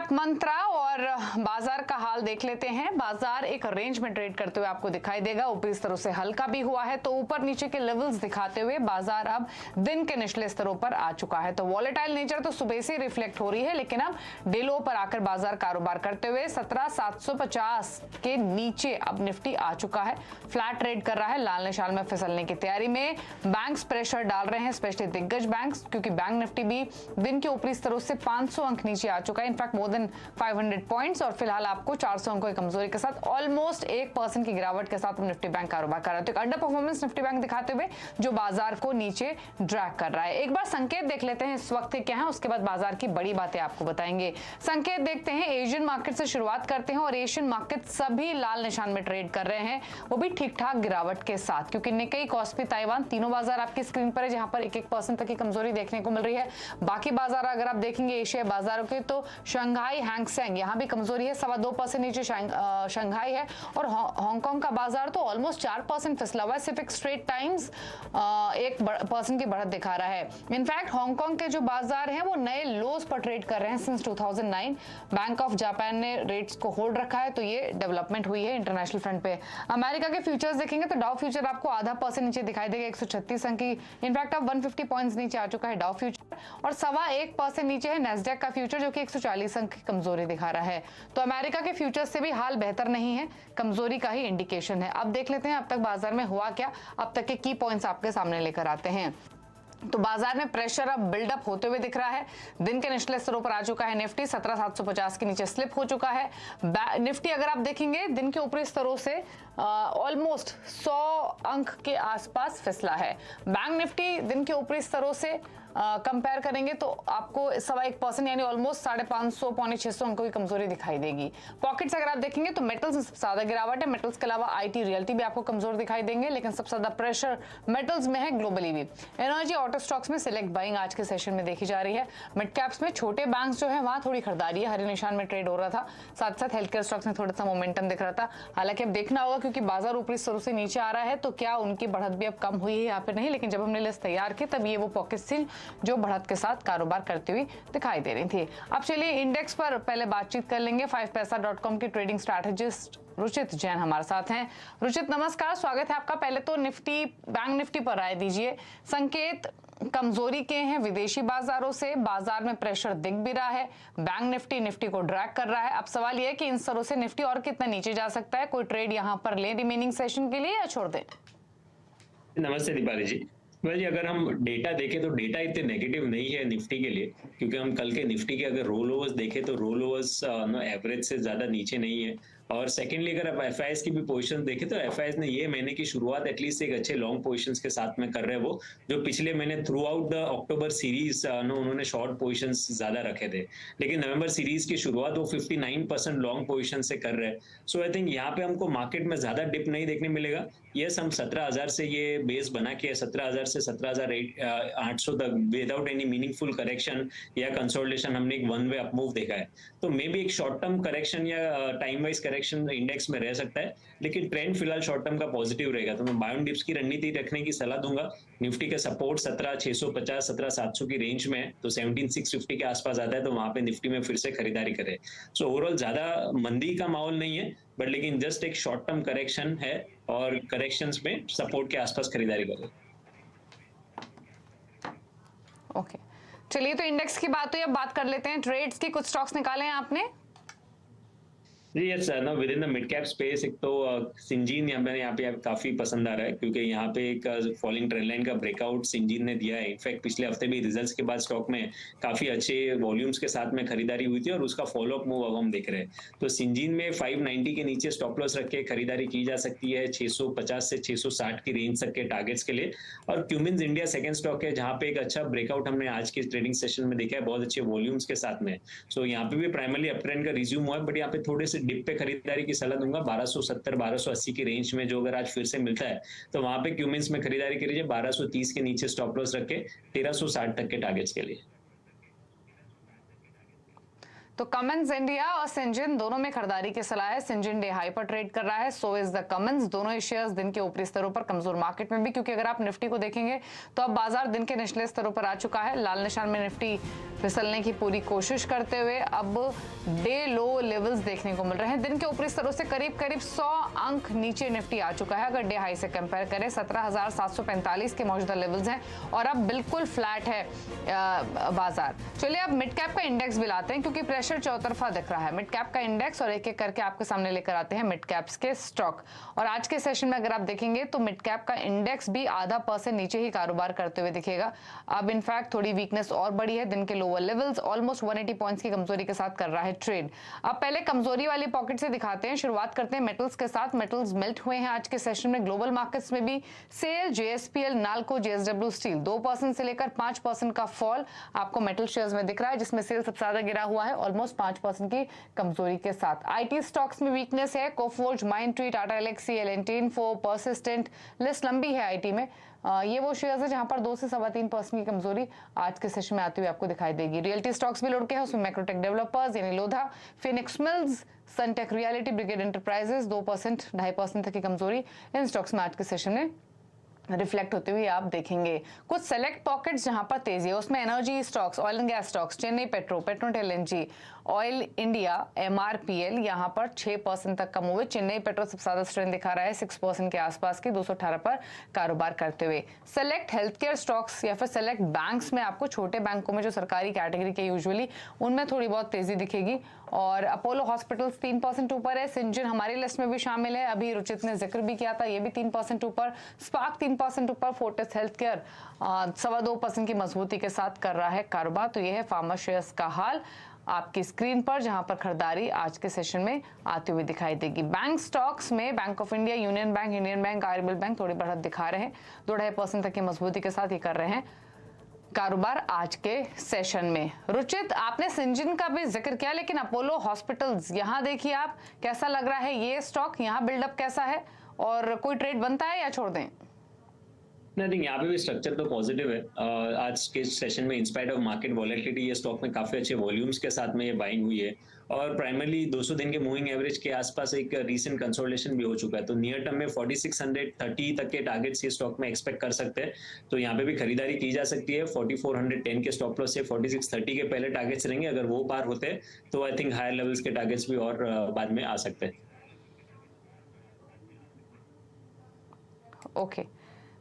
Stock मंत्रा और बाजार का हाल देख लेते हैं। बाजार एक रेंज में ट्रेड करते हुए आपको दिखाई देगा। ऊपरी स्तरों से हल्का भी हुआ है तो ऊपर नीचे के लेवल्स दिखाते हुए बाजार अब दिन के निचले स्तरों पर आ चुका है। तो वॉलेटाइल नेचर तो सुबह से रिफ्लेक्ट हो रही है, लेकिन अब डे लो पर आकर बाजार कारोबार करते हुए 17,750 के नीचे अब निफ्टी आ चुका है। फ्लैट ट्रेड कर रहा है, लाल निशान में फिसलने की तैयारी में। बैंक्स प्रेशर डाल रहे हैं, स्पेशली दिग्गज बैंक्स, क्योंकि बैंक निफ्टी भी दिन के ऊपरी स्तरों से 500 अंक नीचे आ चुका है, इनफैक्ट मोर देन 500 पॉइंट्स। और फिलहाल आपको 400 अंकों की कमजोरी के साथ ऑलमोस्ट 1% की गिरावट के साथ निफ्टी बैंक कारोबार कर रहा है। तो एक अंडर परफॉर्मेंस निफ्टी बैंक दिखाते हुए जो बाजार को नीचे ड्रैग कर रहा है। एक बार संकेत देख लेते हैं इस वक्त क्या है, उसके बाद बाजार की बड़ी बातें आपको बताएंगे। संकेत देखते हैं, एशियन मार्केट से शुरुआत करते हैं और एशियन मार्केट सभी लाल निशान में ट्रेड कर रहे हैं, वो भी ठीक ठाक गिरावट के साथ, क्योंकि निक्केई, कॉस्पी, ताइवान तीनों बाजार आपकी स्क्रीन पर है जहां पर 1-1% तक की कमजोरी देखने को मिल रही है। बाकी बाजार अगर आप देखेंगे एशिया बाजारों के, तो शंघाई, हैंगसेंग यहाँ भी कमजोरी है, 2.25% नीचे शंघाई है। और हांगकांग का बाजार तो ऑलमोस्ट 4% फिसला हुआ है। सिर्फ स्ट्रेट टाइम्स 1% की बढ़त दिखा रहा है। इनफैक्ट हांगकांग के जो बाजार हैं वो नए लोज पर ट्रेड कर रहे हैं सिंस 2009। बैंक ऑफ जापान ने रेट्स को होल्ड रखा है, तो ये डेवलपमेंट हुई है इंटरनेशनल फ्रंट पे। अमेरिका के फ्यूचर्स देखेंगे तो डाउ फ्यूचर आपको 0.5% नीचे दिखाई देगा, 136 अंक की। इनफैक्ट अब 150 पॉइंट्स नीचे आ चुका है डाउ फ्यूचर, और 1.25% नीचे है नेस्डैक का फ्यूचर जो कि 140 अंक की कमजोरी दिखा रहा है। तो अमेरिका के फ्यूचर्स से भी हाल बेहतर नहीं है, कमजोरी का ही इंडिकेशन है। अब देख लेते हैं अब तक बाजार में हुआ क्या, अब तक के की पॉइंट्स आपके सामने लेकर आते हैं। तो बाजार में प्रेशर अब बिल्डअप होते हुए दिख रहा है। दिन के निचले स्तरों पर आ चुका है निफ्टी, 17,750 के नीचे स्लिप हो चुका है। निफ्टी अगर आप देखेंगे दिन के ऊपरी स्तरों से ऑलमोस्ट 100 अंक के आसपास फिसला है। बैंक निफ्टी दिन के ऊपरी स्तरों से कंपेयर करेंगे तो आपको 1.25% यानी ऑलमोस्ट 550 पौने 600 अंकों की कमजोरी दिखाई देगी। पॉकेट्स अगर आप देखेंगे तो मेटल्स में सबसे ज्यादा गिरावट है, मेटल्स के अलावा आईटी, रियल्टी भी आपको कमजोर दिखाई देंगे, लेकिन सबसे ज्यादा प्रेशर मेटल्स में है ग्लोबली भी। एनर्जी, ऑटो स्टॉक्स में सिलेक्ट बाइंग आज के सेशन में देखी जा रही है। मिड कैप्स में छोटे बैंक्स जो है वहां थोड़ी खरीदारी है, हरे निशान में ट्रेड हो रहा था। साथ साथ हेल्थ केयर स्टॉक्स में थोड़ा सा मोमेंटम दिख रहा था। हालांकि अब देखना होगा, क्योंकि बाजार ऊपरी स्तरों से नीचे आ रहा है, तो क्या उनकी बढ़त भी अब कम हुई है यहाँ पे नहीं, लेकिन जब हमने लिस्ट तैयार की तब ये वो पॉकेट्स थी जो बढ़त के साथ कारोबार करती हुई दिखाई दे रही थी। अब चलिए इंडेक्स पर पहले बातचीत कर लेंगे। 5paisa.com की ट्रेडिंग स्ट्रैटेजिस्ट रुचित जैन हमारे साथ हैं। रुचित नमस्कार, स्वागत है आपका। पहले तो निफ्टी, बैंक निफ्टी पर राय दीजिए। संकेत कमजोरी के हैं विदेशी बाजारों से, बाजार में प्रेशर दिख भी रहा है, बैंक निफ्टी को ड्रैग कर रहा है। अब सवाल यह है कि इन स्तरों से निफ्टी और कितना नीचे जा सकता है, कोई ट्रेड यहां पर ले रिमेनिंग सेशन के लिए या छोड़ दें? नमस्ते दीपाली जी। जी अगर हम डेटा देखें तो डेटा इतने नेगेटिव नहीं है निफ्टी के लिए, क्योंकि हम कल के निफ्टी के अगर रोल ओवर्स देखें तो रोल ओवर्स एवरेज से ज्यादा नीचे नहीं है। और सेकेंडली अगर आप एफआईएस की भी पोजीशन देखें तो एफआईएस ने ये महीने की शुरुआत एटलीस्ट एक अच्छे लॉन्ग पोजीशंस के साथ में कर रहे हैं, वो जो पिछले महीने through out the October series उन्होंने शॉर्ट पोजीशंस ज्यादा रखे थे, लेकिन नवंबर सीरीज की शुरुआत वो 59% लॉन्ग पोजीशन से कर रहे हैं। सो आई थिंक यहाँ पे हमको मार्केट में ज्यादा डिप नहीं देखने मिलेगा। यस, हम 17,000 से ये बेस बना के 17,000 से 17,800 तक विदाउट एनी मीनिंगफुल करेक्शन या कंसोलिडेशन हमने एक वन वे अप मूव देखा है। तो मे बी एक शॉर्ट टर्म करेक्शन या टाइम वाइज करेक्शन इंडेक्स में रह सकता है, लेकिन ट्रेंड फिलहाल शॉर्ट टर्म का पॉजिटिव रहेगा। तो मैं बाय ऑन डिप्स की रणनीति रखने की सलाह दूंगा। निफ्टी का सपोर्ट 17,650 17,700 की रेंज में है, तो 17,650 के आसपास आता है, तो वहां पे निफ्टी में फिर से खरीदारी करें। सो ओवरऑल ज्यादा मंदी का माहौल नहीं है, बट लेकिन जस्ट एक शॉर्ट टर्म करेक्शन है और करेक्शंस में सपोर्ट के आसपास खरीदारी करें। ओके, चलिए तो इंडेक्स की बात हुई, अब बात कर लेते हैं ट्रेड्स की। कुछ स्टॉक्स निकाले हैं आपने? यस ना, with in the mid cap space एक तो सिंजीन यहाँ पे काफी पसंद आ रहा है, क्योंकि यहाँ पे एक फॉलिंग ट्रेंड लाइन का ब्रेकआउट सिंजीन ने दिया है। इनफैक्ट पिछले हफ्ते भी रिजल्ट्स के बाद स्टॉक में काफी अच्छे वॉल्यूम्स के साथ में खरीदारी हुई थी और उसका फॉलो अप मूव अब हम देख रहे हैं। तो सिंजीन में 590 के नीचे स्टॉप लॉस रख के खरीदारी की जा सकती है, 650 से 660 की रेंज तक के टारगेट्स के लिए। और क्यूमिंस इंडिया सेकंड स्टॉक है जहाँ पे एक अच्छा ब्रेकआउट हमने आज के ट्रेडिंग सेशन में देखा है, बहुत अच्छे वॉल्यूम्स के साथ में। सो यहाँ पे भी प्राइमरली अप ट्रेंड का रिज्यूम हुआ है, बट यहाँ पे थोड़े से डिप पे खरीदारी की सलाह दूंगा। 1270 1280 की रेंज में जो अगर आज फिर से मिलता है तो वहां पे क्यूमिंस में खरीदारी करिए। 1230 के नीचे स्टॉप लॉस रख के 1360 तक के टारगेट्स के लिए। तो कमेंस इंडिया और सिंजिन दोनों में खरीदारी की सलाह है। सिंजिन डे हाई पर ट्रेड कर रहा है, सो इज द कमेंस। दोनों ही शेयर्स दिन के ऊपरी स्तरों पर, कमजोर मार्केट में भी, क्योंकि अगर आप निफ्टी को देखेंगे तो अब बाजार दिन के निचले स्तरों पर आ चुका है। लाल निशान में निफ्टी फिसलने की पूरी कोशिश करते हुए अब डे लो लेवल्स देखने को मिल रहे हैं। दिन के ऊपरी स्तरों से करीब 100 अंक नीचे निफ्टी आ चुका है। अगर डे हाई से कंपेयर करें 17,745 के मौजूदा लेवल्स हैं और अब बिल्कुल फ्लैट है बाजार। चलिए अब मिड कैप का इंडेक्स भी लाते हैं क्योंकि प्रेशर चौतरफा दिख रहा है। मिड कैप का इंडेक्स और एक एक करके आपके सामने लेकर आते हैं मिड कैप्स के स्टॉक। और आज के सेशन में अगर आप देखेंगे तो मिड कैप का इंडेक्स भी आधा % नीचे ही कारोबार करते हुए दिखेगा। अब इनफैक्ट थोड़ी वीकनेस और बढ़ी है। दिन के लोअर लेवल्स ऑलमोस्ट 180 पॉइंट्स की कमजोरी के साथ कर रहा है ट्रेड। अब पहले कमजोरी वाली पॉकेट से दिखाते हैं। शुरुआत करते हैं मेटल्स के साथ। मेटल्स मेल्ट हुए हैं आज के सेशन में। ग्लोबल मार्केट्स में भी सेल, जेएसपीएल, नाल्को, जेएसडब्ल्यू स्टील 2% से लेकर 5% का फॉल आपको मेटल शेयर्स में दिख रहा है, जिसमें सेल सबसे ज्यादा गिरा हुआ है ऑलमोस्ट 5% की कमजोरी के साथ। आईटी स्टॉक्स में वीकनेस है। कोफोर्ज, माइंडट्री, टाटा एलेक्सी, एल&टी इन्फो, पर्सिस्टेंट, लिस्ट लंबी है आईटी में। ये वो शेयर्स है जहां पर 2 से 3.25% की कमजोरी आज के सेशन में आती हुई आपको दिखाई देगी। रियल्टी स्टॉक्स भी लुढ़के हैं, उसमें मैक्रोटेक डेवलपर्स यानी लोधा, फिनिक्स मिल्स, सनटेक रियलिटी, ब्रिगेड एंटरप्राइजेस 2%, 2.5% तक की कमजोरी इन स्टॉक्स में आज के सेशन में रिफ्लेक्ट होते हुए आप देखेंगे। कुछ सेलेक्ट पॉकेट्स जहां पर तेजी है उसमें energy stocks, oil and gas stocks, Chennai petro, Petronet LNG, oil India, MRPL यहां पर 6% तक कम हुए। चेन्नई पेट्रो सबसे ज्यादा स्ट्रेंथ दिखा रहा है 6% के आसपास की 218 पर कारोबार करते हुए। सेलेक्ट हेल्थ केयर स्टॉक्स या फिर सेलेक्ट बैंक्स में आपको छोटे बैंकों में जो सरकारी कैटेगरी के यूजुअली उनमें थोड़ी बहुत तेजी दिखेगी। और अपोलो हॉस्पिटल्स 3% ऊपर है। सिंजन हमारी लिस्ट में भी शामिल है, अभी रुचित ने जिक्र भी किया था, ये भी 3% ऊपर। स्पार्क 3% ऊपर। फोर्टिस हेल्थ केयर 2.25% की मजबूती के साथ कर रहा है कारोबार। तो ये है फार्मा शेयर्स का हाल आपकी स्क्रीन पर, जहां पर खरीदारी आज के सेशन में आती हुई दिखाई देगी। बैंक स्टॉक्स में bank of India, union bank, Indian bank, RBL bank थोड़ी बढ़त दिखा रहे हैं। 2.5% तक की मजबूती के साथ ही कर रहे हैं कारोबार आज के सेशन में। रुचित, आपने सिंजन का भी जिक्र किया, लेकिन अपोलो हॉस्पिटल्स यहाँ देखिए आप, कैसा लग रहा है ये स्टॉक? यहाँ बिल्डअप कैसा है और कोई ट्रेड बनता है या छोड़ दें? आई थिंक यहाँ पे भी स्ट्रक्चर तो पॉजिटिव है। आज के सेशन में इंस्पाइट ऑफ मार्केट वॉलेटिलिटी ये स्टॉक में काफी अच्छे वॉल्यूम्स के साथ में ये बाइंग हुई है और प्राइमरली 200 दिन के मूविंग एवरेज के आसपास एक रीसेंट कंसोलिडेशन भी हो चुका है। तो नियर टर्म में 4630 तक के टारगेट्स ये स्टॉक में एक्सपेक्ट कर सकते हैं। तो यहाँ पे भी खरीदारी की जा सकती है। 4410 के स्टॉप लॉस से 4630 के पहले टारगेट्स रहेंगे। अगर वो पार होते हैं तो आई थिंक हायर लेवल्स के टारगेट्स भी और बाद में आ सकते हैं। ओके,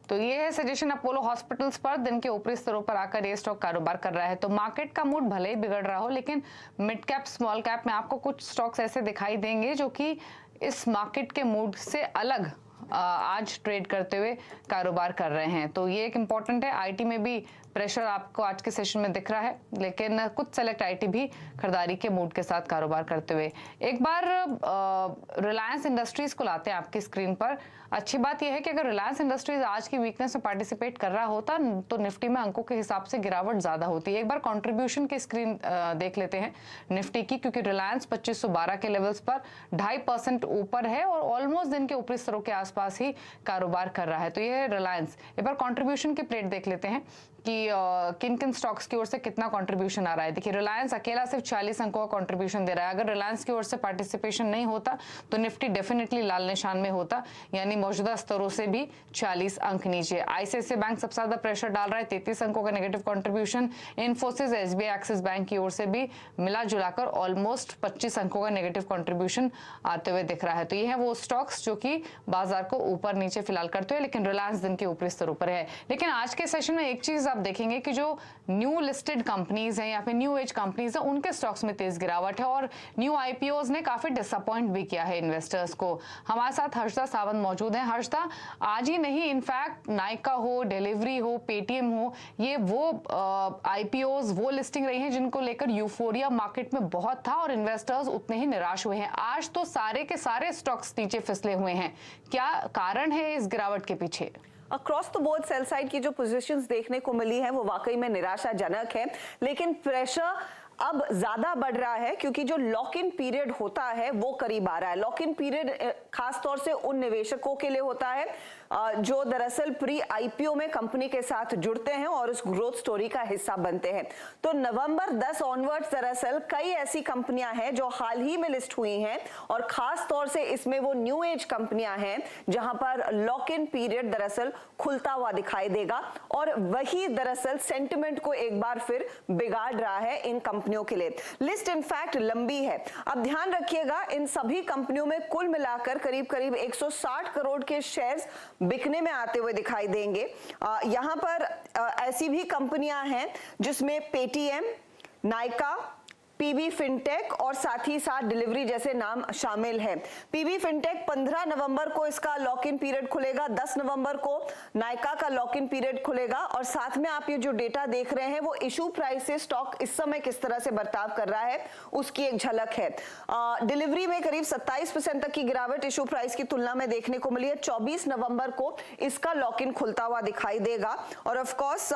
तो ये है सजेशन अपोलो हॉस्पिटल्स पर। दिन के ऊपरी स्तरों पर आकर ये स्टॉक कारोबार कर रहा है। तो मार्केट का मूड भले ही बिगड़ रहा हो, लेकिन मिड कैप, स्मॉल कैप में आपको कुछ स्टॉक्स ऐसे दिखाई देंगे जो कि इस मार्केट के मूड से अलग आज ट्रेड करते हुए कारोबार कर रहे हैं। तो ये एक इम्पॉर्टेंट है। आईटी में भी प्रेशर आपको आज के सेशन में दिख रहा है, लेकिन कुछ सेलेक्ट आईटी भी खरीदारी के मूड के साथ कारोबार करते हुए। एक बार रिलायंस इंडस्ट्रीज को लाते हैं आपकी स्क्रीन पर। अच्छी बात यह है कि अगर रिलायंस इंडस्ट्रीज आज की वीकनेस में पार्टिसिपेट कर रहा होता तो निफ्टी में अंकों के हिसाब से गिरावट ज्यादा होती है। एक बार कंट्रीब्यूशन की स्क्रीन देख लेते हैं निफ्टी की, क्योंकि रिलायंस 2512 के लेवल्स पर 2.5% ऊपर है और ऑलमोस्ट दिन के ऊपरी स्तरों के आसपास ही कारोबार कर रहा है। तो ये है रिलायंस। एक बार कंट्रीब्यूशन की प्लेट देख लेते हैं कि किन किन स्टॉक्स की ओर से कितना कंट्रीब्यूशन आ रहा है। देखिए, रिलायंस अकेला सिर्फ 40 अंकों का कंट्रीब्यूशन दे रहा है। अगर रिलायंस की ओर से पार्टिसिपेशन नहीं होता तो निफ्टी डेफिनेटली लाल निशान में होता, यानी मौजूदा स्तरों से भी 40 अंक नीचे। आईसीआईसीआई बैंक सबसे ज्यादा प्रेशर डाल रहा है, 33 अंकों का negative contribution. Infosys, SBI, axis bank की ओर से भी मिला जुलाकर ऑलमोस्ट 25 अंकों का नेगेटिव कंट्रीब्यूशन आते हुए दिख रहा है। तो ये है वो स्टॉक्स जो कि बाजार को ऊपर नीचे फिलहाल करते हुए, लेकिन रिलायंस दिन के ऊपरी स्तरों पर है। लेकिन आज के सेशन में एक चीज आप देखेंगे कि जो न्यू लिस्टेड कंपनीज हैं या फिर न्यू एज कंपनीज हैं, उनके स्टॉक्स में तेज गिरावट है और न्यू आईपीओज ने काफी डिसअपॉइंट भी किया है इन्वेस्टर्स को। हमारे साथ हर्षदा सावंत मौजूद हैं। हर्षदा, आज ही नहीं, इनफैक्ट नायका हो, डिलीवरी हो, पेटीएम हो, ये वो आईपीओज, वो लिस्टिंग रही हैं जिनको लेकर यूफोरिया मार्केट में बहुत था और इन्वेस्टर्स उतने ही निराश हुए हैं। आज तो सारे के सारे स्टॉक्स नीचे फिसले हुए हैं। क्या कारण है इस गिरावट के पीछे? Across the board sell side की जो पोजीशंस देखने को मिली है वो वाकई में निराशाजनक है, लेकिन प्रेशर अब ज्यादा बढ़ रहा है क्योंकि जो लॉक इन पीरियड होता है वो करीब आ रहा है। लॉक इन पीरियड खास तौर से उन निवेशकों के लिए होता है जो दरअसल प्री आईपीओ में कंपनी के साथ जुड़ते हैं और उस ग्रोथ स्टोरी का हिस्सा बनते हैं। तो नवंबर 10 ऑनवर्ड्स दरअसल कई ऐसी कंपनियां हैं जो हाल ही में लिस्ट हुई हैं और खास तौर से इसमें वो न्यू एज कंपनियां हैं जहां पर लॉक इन पीरियड दरअसल खुलता हुआ दिखाई देगा और वही दरअसल सेंटिमेंट को एक बार फिर बिगाड़ रहा है इन कंपनियों के लिए। लिस्ट इनफैक्ट लंबी है। अब ध्यान रखिएगा, इन सभी कंपनियों में कुल मिलाकर करीब करीब 160 करोड़ के शेयर्स बिकने में आते हुए दिखाई देंगे। यहां पर ऐसी भी कंपनियां हैं जिसमें पेटीएम, नायका, पीबी फिनटेक और साथ ही साथ डिलीवरी जैसे नाम शामिल हैं। पीबी फिनटेक 15 नवंबर को इसका लॉक इन पीरियड खुलेगा, 10 नवंबर को नायका का लॉक इन पीरियड खुलेगा और साथ में आप ये जो डेटा देख रहे हैं वो इशू प्राइस से स्टॉक इस समय किस तरह से बर्ताव कर रहा है उसकी एक झलक है। डिलीवरी में करीब 27% तक की गिरावट इशू प्राइस की तुलना में देखने को मिली है। 24 नवंबर को इसका लॉक इन खुलता हुआ दिखाई देगा और ऑफकोर्स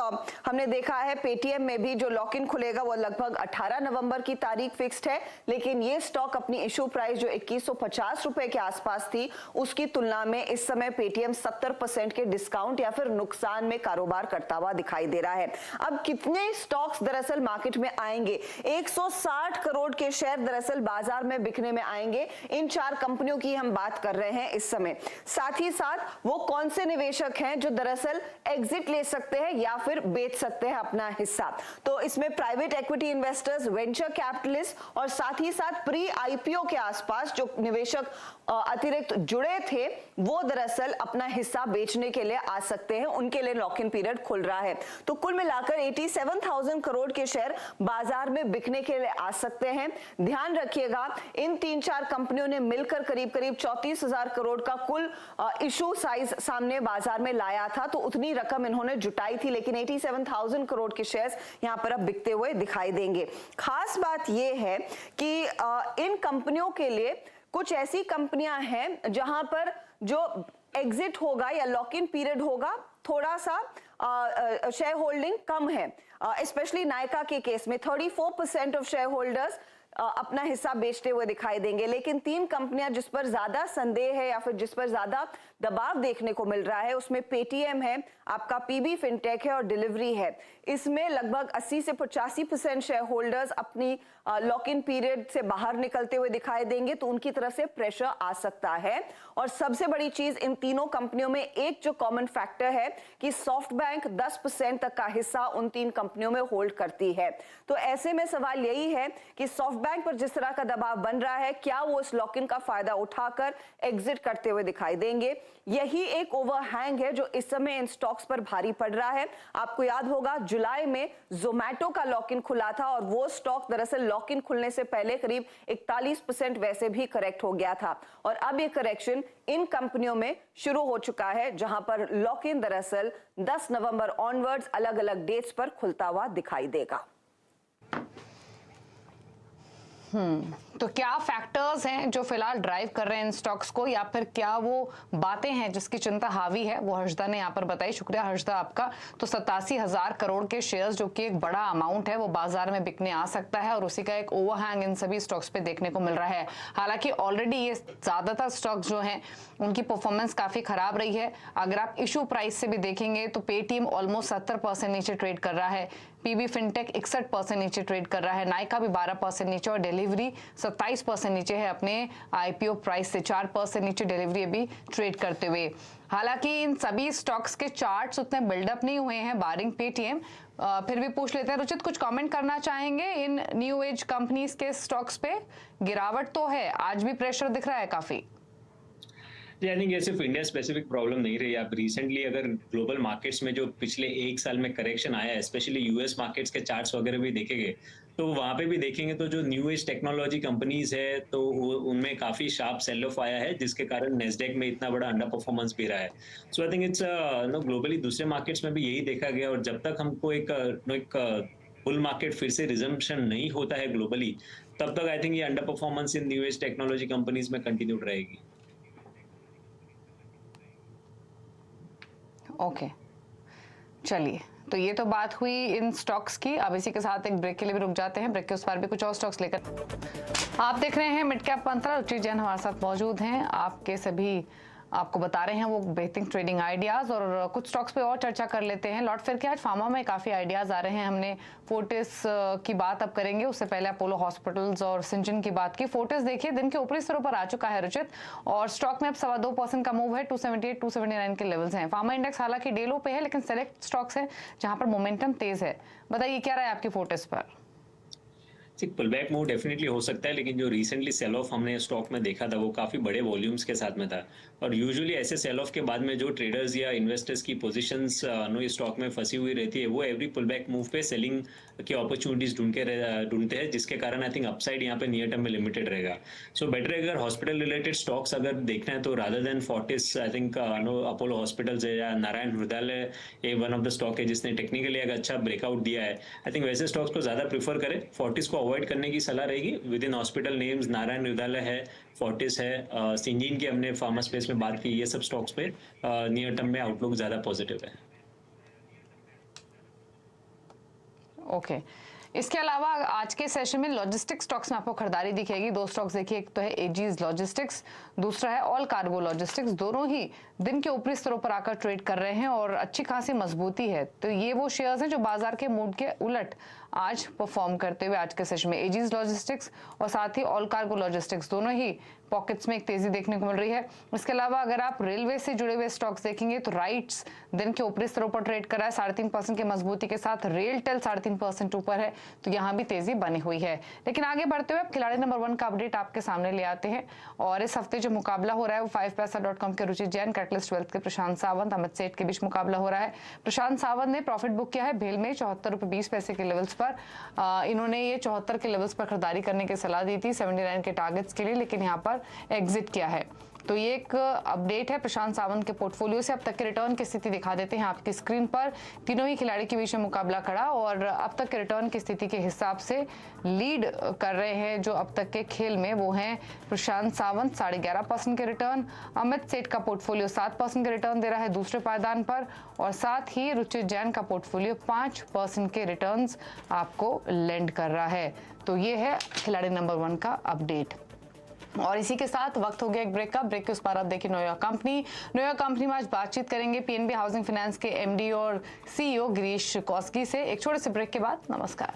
हमने देखा है पेटीएम में भी जो लॉक इन खुलेगा वो लगभग 18 नवंबर की तारीख फिक्स्ड है, लेकिन ये स्टॉक अपनी इशू प्राइस जो 2150 रुपए के आसपास थी उसकी तुलना में इस समय पेटीएम 70% के डिस्काउंट या फिर नुकसान में कारोबार करता हुआ दिखाई दे रहा है। अब कितने स्टॉक्स दरअसल मार्केट में आएंगे? 160 करोड़ के शेयर दरअसल बाजार में बिकने में आएंगे। इन 4 कंपनियों की हम बात कर रहे हैं इस समय। साथ ही साथ वो कौन से निवेशक हैं जो दरअसल एग्जिट ले सकते हैं या फिर बेच सकते हैं अपना हिस्सा? तो इसमें private equity investors, venture capitalist और साथ ही साथ प्री आईपीओ के आसपास जो निवेशक अतिरिक्त जुड़े थे वो दरअसल अपना हिस्सा बेचने के लिए आ सकते हैं, उनके लिए लॉक इन पीरियड खुल रहा है। तो कुल मिलाकर 87,000 करोड़ के शेयर बाजार में बिकने के लिए आ सकते हैं। ध्यान रखिएगा, इन 3-4 कंपनियों ने मिलकर करीब करीब 34,000 करोड़ का कुल इशू साइज सामने बाजार में लाया था, तो उतनी रकम इन्होंने जुटाई थी, लेकिन 87,000 करोड़ के शेयर्स यहां पर अब बिकते हुए दिखाई देंगे। खास बात यह है कि इन कंपनियों के लिए कुछ ऐसी कंपनियां हैं जहां पर जो एग्जिट होगा या लॉक इन पीरियड होगा थोड़ा सा शेयर होल्डिंग कम है। स्पेशली नायका के केस में 34% ऑफ शेयर होल्डर्स अपना हिस्सा बेचते हुए दिखाई देंगे, लेकिन 3 कंपनियां जिस पर ज्यादा संदेह है या फिर जिस पर ज्यादा दबाव देखने को मिल रहा है उसमें पेटीएम है, आपका पीबी फिनटेक है और डिलीवरी है। इसमें लगभग 80 से 85% शेयर होल्डर्स अपनी लॉक इन पीरियड से बाहर निकलते हुए दिखाई देंगे, तो उनकी तरफ से प्रेशर आ सकता है। और सबसे बड़ी चीज इन तीनों कंपनियों में एक जो कॉमन फैक्टर है कि सॉफ्ट बैंक 10% तक का हिस्सा उन 3 कंपनियों में होल्ड करती है। तो ऐसे में सवाल यही है कि सॉफ्ट बैंक पर जिस तरह का दबाव बन रहा है, क्या वो इस लॉक इन का फायदा उठाकर एग्जिट करते हुए दिखाई देंगे? यही एक ओवरहैंग है जो इस समय इन स्टॉक्स पर भारी पड़ रहा है। आपको याद होगा जुलाई में जोमैटो का लॉक इन खुला था और वो स्टॉक दरअसल लॉक इन खुलने से पहले करीब 41% वैसे भी करेक्ट हो गया था और अब ये करेक्शन इन कंपनियों में शुरू हो चुका है जहां पर लॉक इन दरअसल 10 नवंबर ऑनवर्ड्स अलग अलग डेट्स पर खुलता हुआ दिखाई देगा। तो क्या फैक्टर्स हैं जो फिलहाल ड्राइव कर रहे हैं इन स्टॉक्स को, या फिर क्या वो बातें हैं जिसकी चिंता हावी है, वो हर्षदा ने यहाँ पर बताई। शुक्रिया हर्षदा आपका। तो 87,000 करोड़ के शेयर्स जो कि एक बड़ा अमाउंट है वो बाजार में बिकने आ सकता है और उसी का एक ओवरहैंग इन सभी स्टॉक्स पे देखने को मिल रहा है। हालांकि ऑलरेडी ये ज्यादातर स्टॉक्स जो हैं उनकी परफॉर्मेंस काफी खराब रही है। अगर आप इशू प्राइस से भी देखेंगे तो पेटीएम ऑलमोस्ट 70% नीचे ट्रेड कर रहा है, पीबी फिनटेक 61% नीचे ट्रेड कर रहा है, नायका भी 12% नीचे और डिलीवरी 27% नीचे है अपने आईपीओ प्राइस से, 4% नीचे डिलीवरी अभी ट्रेड करते हुए। हालांकि इन सभी स्टॉक्स के चार्ट्स उतने बिल्डअप नहीं हुए हैं बारिंग पेटीएम। फिर भी पूछ लेते हैं, रुचित कुछ कमेंट करना चाहेंगे इन न्यू एज कंपनीज के स्टॉक्स पे? गिरावट तो है, आज भी प्रेशर दिख रहा है काफी। आई थिंक ये सिर्फ इंडिया स्पेसिफिक प्रॉब्लम नहीं रही। आप रिसेंटली अगर ग्लोबल मार्केट्स में जो पिछले 1 साल में करेक्शन आया है, स्पेशली यूएस मार्केट्स के चार्ट्स वगैरह भी देखेंगे तो वहाँ पे भी देखेंगे तो जो न्यू एज टेक्नोलॉजी कंपनीज है तो उनमें काफी शार्प सेल ऑफ आया है, जिसके कारण नेस्डेक में इतना बड़ा अंडर परफॉर्मेंस भी रहा है। सो आई थिंक इट्स ग्लोबली दूसरे मार्केट्स में भी यही देखा गया और जब तक हमको एक बुल मार्केट फिर से रिजम्पशन नहीं होता है ग्लोबली, तब तक आई थिंक ये under performance in new age technology companies में कंटिन्यूड रहेगी। ओके चलिए, तो ये तो बात हुई इन स्टॉक्स की। अब इसी के साथ एक ब्रेक के लिए भी रुक जाते हैं। ब्रेक के उस पार भी कुछ और स्टॉक्स लेकर आप देख रहे हैं मिड कैप मंत्रा। रुचि जैन हमारे साथ मौजूद हैं। आपके सभी आपको बता रहे हैं वो बेहतरीन ट्रेडिंग आइडियाज। और कुछ स्टॉक्स पे और चर्चा कर लेते हैं। लॉट फेयर के आज फार्मा में काफी आइडियाज आ रहे हैं। हमने फोर्टिस की बात अब करेंगे, उससे पहले अपोलो हॉस्पिटल्स और सिंजन की बात की। फोर्टिस देखिए दिन के ऊपरी स्तरों पर आ चुका है रुचित, और स्टॉक में अब 2.25% का मूव है। 278 279 के लेवल्स हैं। फार्मा इंडेक्स हालांकि डे लो पे है, लेकिन सेलेक्ट स्टॉक्स हैं जहां पर मोमेंटम तेज है। बताइए क्या राय है आपकी फोर्टिस पर? पुल बैक मूव डेफिनेटली हो सकता है, लेकिन जो रिसेंटली सेल ऑफ हमने स्टॉक में देखा था वो काफ़ी बड़े वॉल्यूम्स के साथ में था। और यूजुअली ऐसे सेल ऑफ के बाद में जो ट्रेडर्स या इन्वेस्टर्स की पोजीशंस इस स्टॉक में फंसी हुई रहती है, वो एवरी पुल बैक मूव पे सेलिंग की अपॉर्चुनिटीज ढूंढते हैं, जिसके कारण आई थिंक अपसाइड यहाँ पे नियर टर्म में लिमिटेड रहेगा। सो बेटर अगर हॉस्पिटल रिलेटेड स्टॉक्स अगर देखना है तो rather than Fortis, I think Apollo hospitals है या नारायण हृदयालय, ये वन ऑफ द स्टॉक है जिसने टेक्निकली एक अच्छा ब्रेकआउट दिया है। आई थिंक वैसे स्टॉक्स को ज़्यादा प्रीफर करें। फोर्टिस को अवॉइड करने की सलाह रहेगी। With in hospital names Narayan Hrudayalaya है, फोर्टिस है, सिंजीन की हमने फार्मा स्पेस में बात की, ये सब स्टॉक्स पे नियर टर्म में आउटलुक ज़्यादा पॉजिटिव है। ओके इसके अलावा आज के सेशन में लॉजिस्टिक्स स्टॉक्स में आपको खरीदारी दिखेगी। दो स्टॉक्स देखिए, एक तो है एजीज लॉजिस्टिक्स, दूसरा है ऑल कार्गो लॉजिस्टिक्स। दोनों ही दिन के ऊपरी स्तरों पर आकर ट्रेड कर रहे हैं और अच्छी खासी मजबूती है। तो ये वो शेयर्स हैं जो बाजार के मूड के उलट आज परफॉर्म करते हुए आज के सेशन में एजीज लॉजिस्टिक्स और साथ ही ऑल कार्गो लॉजिस्टिक्स दोनों ही पॉकेट्स में एक तेजी देखने को मिल रही है। इसके अलावा अगर आप रेलवे से जुड़े हुए स्टॉक्स देखेंगे तो राइट्स दिन के ऊपरी स्तरों पर ट्रेड कर रहा है 3.5% की मजबूती के साथ। रेलटेल 3.5% ऊपर है, तो यहाँ भी तेजी बनी हुई है। लेकिन आगे बढ़ते हुए खिलाड़ी नंबर 1 का अपडेट आपके सामने ले आते हैं। और इस हफ्ते जो मुकाबला हो रहा है वो 5paisa.com के रुचि जैन, कैटलिस्ट वेल्थ के प्रशांत सावंत, अमित सेठ के बीच मुकाबला हो रहा है। प्रशांत सावंत ने प्रॉफिट बुक किया है भेल में 74.20 रुपए के लेवल्स पर। इन्होंने ये 74 के लेवल्स पर खरीदारी करने की सलाह दी थी 79 के टारगेट्स के लिए, लेकिन यहाँ पर एग्जिट किया है। तो ये एक अपडेट है प्रशांत सावंत के पोर्टफोलियो से। अब तक के रिटर्न की स्थिति दिखा देते हैं आपकी स्क्रीन पर। तीनों ही खिलाड़ी के बीच में मुकाबला खड़ा और अब तक के रिटर्न की स्थिति के हिसाब से लीड कर रहे हैं जो अब तक के खेल में वो हैं प्रशांत सावंत 11.5% के रिटर्न। अमित सेठ का पोर्टफोलियो 7% के रिटर्न दे रहा है दूसरे पायदान पर, और साथ ही रुचित जैन का पोर्टफोलियो 5% के रिटर्न आपको लेंड कर रहा है। तो ये है खिलाड़ी नंबर 1 का अपडेट। और इसी के साथ वक्त हो गया एक ब्रेक का। ब्रेक के उस पार आप देखिए न्यूयॉर्क कंपनी में आज बातचीत करेंगे पीएनबी हाउसिंग फाइनेंस के एमडी और सीईओ गिरीश कौसगी से। एक छोटे से ब्रेक के बाद नमस्कार।